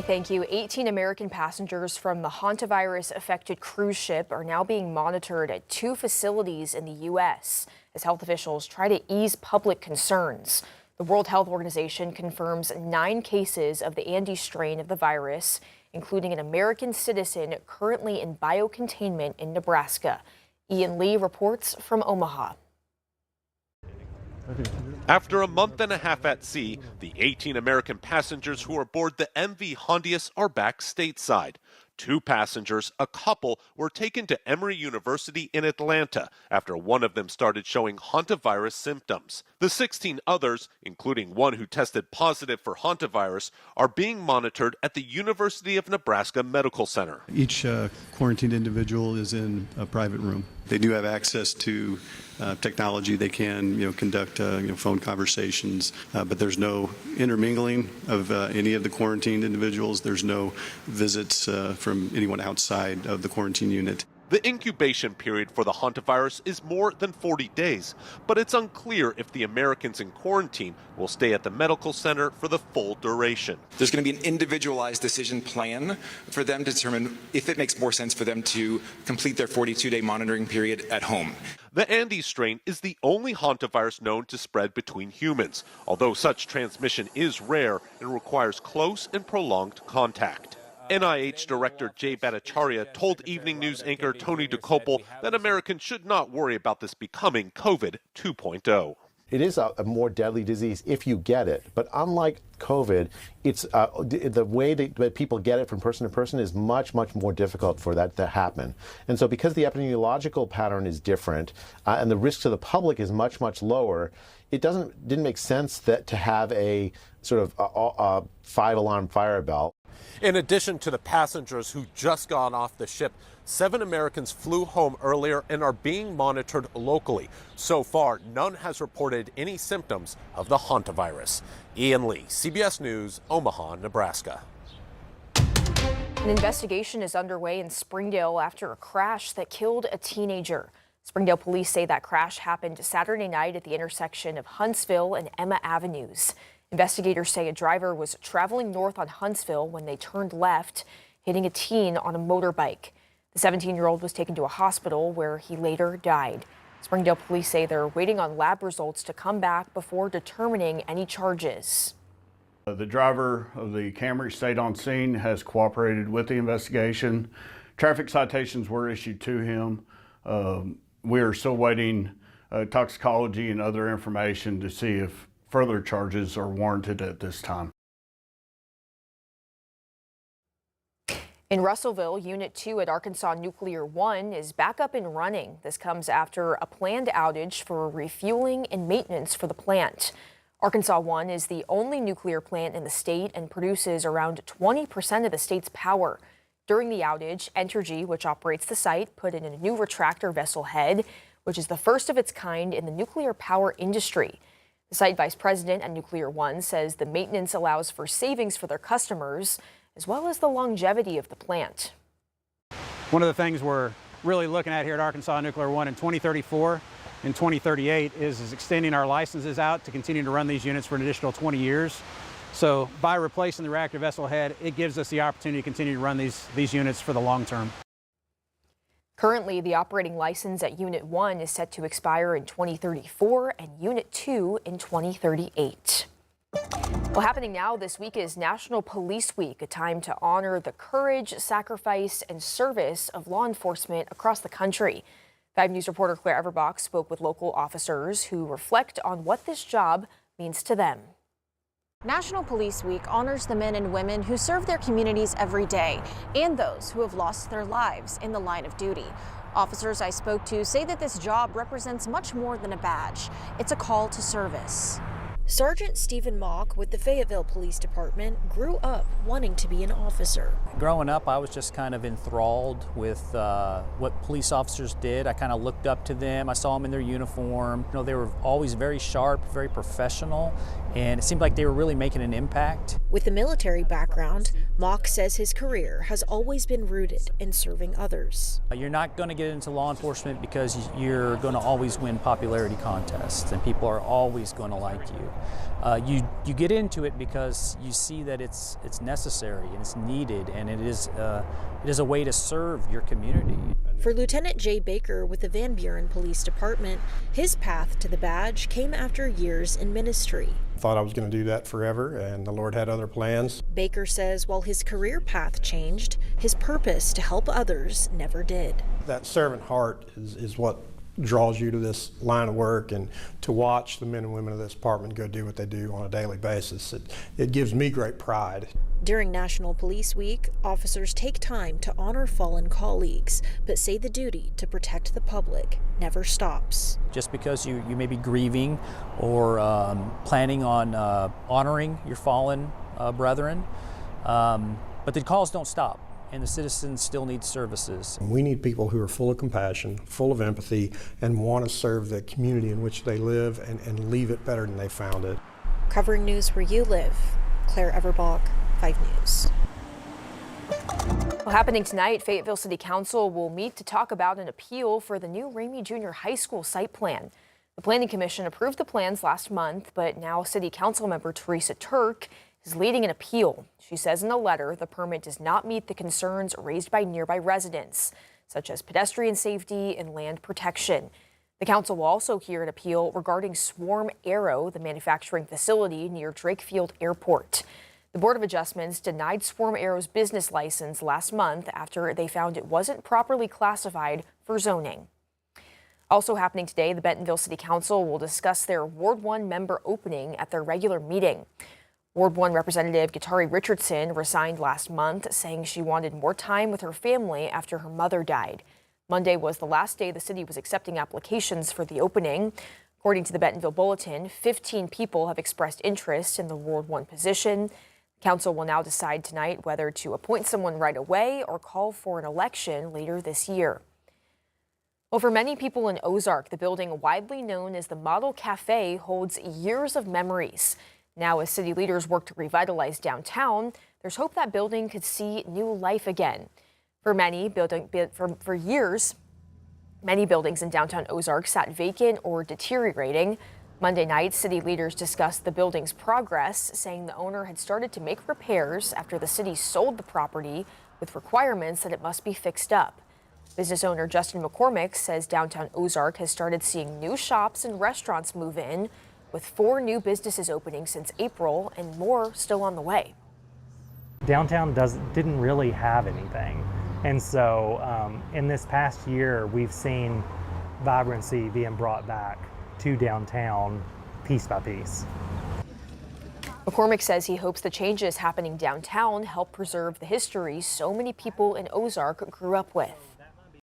Thank you. 18 American passengers from the Hantavirus-affected cruise ship are now being monitored at 2 facilities in the U.S. as health officials try to ease public concerns. The World Health Organization confirms 9 cases of the Andes strain of the virus, including an American citizen currently in biocontainment in Nebraska. Ian Lee reports from Omaha. After a month and a half at sea, the 18 American passengers who are aboard the MV Hondius are back stateside. 2 passengers, a couple, were taken to Emory University in Atlanta after one of them started showing hantavirus symptoms. The 16 others, including one who tested positive for hantavirus, are being monitored at the University of Nebraska Medical Center. Each quarantined individual is in a private room. They do have access to technology. They can, conduct phone conversations, but there's no intermingling of any of the quarantined individuals. There's no visits from anyone outside of the quarantine unit. The incubation period for the hantavirus is more than 40 days, but it's unclear if the Americans in quarantine will stay at the medical center for the full duration. There's going to be an individualized decision plan for them to determine if it makes more sense for them to complete their 42-day monitoring period at home. The Andes strain is the only hantavirus known to spread between humans, although such transmission is rare and requires close and prolonged contact. NIH Director Jay Bhattacharya told Evening News anchor Tony DeCopel that Americans should not worry about this becoming COVID 2.0. It is a more deadly disease if you get it, but unlike COVID, it's the way that people get it from person to person is much more difficult for that to happen. And so because the epidemiological pattern is different and the risk to the public is much lower, it didn't make sense to have a sort of a 5-alarm fire bell. In addition to the passengers who just got off the ship, 7 Americans flew home earlier and are being monitored locally. So far, none has reported any symptoms of the hantavirus. Ian Lee, CBS News, Omaha, Nebraska. An investigation is underway in Springdale after a crash that killed a teenager. Springdale police say that crash happened Saturday night at the intersection of Huntsville and Emma Avenues. Investigators say a driver was traveling north on Huntsville when they turned left, hitting a teen on a motorbike. The 17-year-old was taken to a hospital where he later died. Springdale police say they're waiting on lab results to come back before determining any charges. The driver of the Camry stayed on scene, has cooperated with the investigation. Traffic citations were issued to him. We are still waiting toxicology and other information to see if further charges are warranted at this time. In Russellville, Unit 2 at Arkansas Nuclear 1 is back up and running. This comes after a planned outage for refueling and maintenance for the plant. Arkansas 1 is the only nuclear plant in the state and produces around 20% of the state's power. During the outage, Entergy, which operates the site, put in a new retractor vessel head, which is the first of its kind in the nuclear power industry. The site vice president at Nuclear 1 says the maintenance allows for savings for their customers, as well as the longevity of the plant. One of the things we're really looking at here at Arkansas Nuclear 1 in 2034 and 2038 is extending our licenses out to continue to run these units for an additional 20 years. So by replacing the reactor vessel head, it gives us the opportunity to continue to run these units for the long term. Currently, the operating license at Unit 1 is set to expire in 2034 and Unit 2 in 2038. Well, happening now this week is National Police Week, a time to honor the courage, sacrifice, and service of law enforcement across the country. 5 News reporter Claire Everbach spoke with local officers who reflect on what this job means to them. National Police Week honors the men and women who serve their communities every day and those who have lost their lives in the line of duty. Officers I spoke to say that this job represents much more than a badge. It's a call to service. Sergeant Stephen Mock with the Fayetteville Police Department grew up wanting to be an officer. Growing up, I was just kind of enthralled with what police officers did. I kind of looked up to them. I saw them in their uniform. You know, they were always very sharp, very professional, and it seemed like they were really making an impact. With a military background, Mock says his career has always been rooted in serving others. You're not going to get into law enforcement because you're going to always win popularity contests and people are always going to like you. You get into it because you see that it's necessary and it's needed, and it is a way to serve your community. For Lieutenant Jay Baker with the Van Buren Police Department, his path to the badge came after years in ministry. Thought I was going to do that forever, and the Lord had other plans. Baker says while his career path changed, his purpose to help others never did. That servant heart is what draws you to this line of work, and to watch the men and women of this department go do what they do on a daily basis, it gives me great pride. During National Police Week, officers take time to honor fallen colleagues, but say the duty to protect the public never stops. Just because you may be grieving or planning on honoring your fallen brethren, but the calls don't stop, and the citizens still need services. We need people who are full of compassion, full of empathy, and want to serve the community in which they live and leave it better than they found it. Covering news where you live, Claire Everbach, 5 News. Well, happening tonight, Fayetteville City Council will meet to talk about an appeal for the new Ramey Junior High School site plan. The Planning Commission approved the plans last month, but now City Council member Teresa Turk is leading an appeal. She says in a letter the permit does not meet the concerns raised by nearby residents, such as pedestrian safety and land protection. The council will also hear an appeal regarding Swarm Aero, the manufacturing facility near Drakefield Airport. The Board of Adjustments denied Swarm Aero's business license last month after they found it wasn't properly classified for zoning. Also happening today, the Bentonville City Council will discuss their Ward 1 member opening at their regular meeting. Ward 1 Representative Gitari Richardson resigned last month, saying she wanted more time with her family after her mother died. Monday was the last day the city was accepting applications for the opening. According to the Bentonville Bulletin, 15 people have expressed interest in the Ward 1 position. Council will now decide tonight whether to appoint someone right away or call for an election later this year. Well, for many people in Ozark, the building widely known as the Model Cafe holds years of memories. Now, as city leaders work to revitalize downtown, there's hope that building could see new life again. For years, many buildings in downtown Ozark sat vacant or deteriorating. Monday night, city leaders discussed the building's progress, saying the owner had started to make repairs after the city sold the property with requirements that it must be fixed up. Business owner Justin McCormick says downtown Ozark has started seeing new shops and restaurants move in, with 4 new businesses opening since April and more still on the way. Downtown didn't really have anything. And so in this past year, we've seen vibrancy being brought back to downtown piece by piece. McCormick says he hopes the changes happening downtown help preserve the history so many people in Ozark grew up with.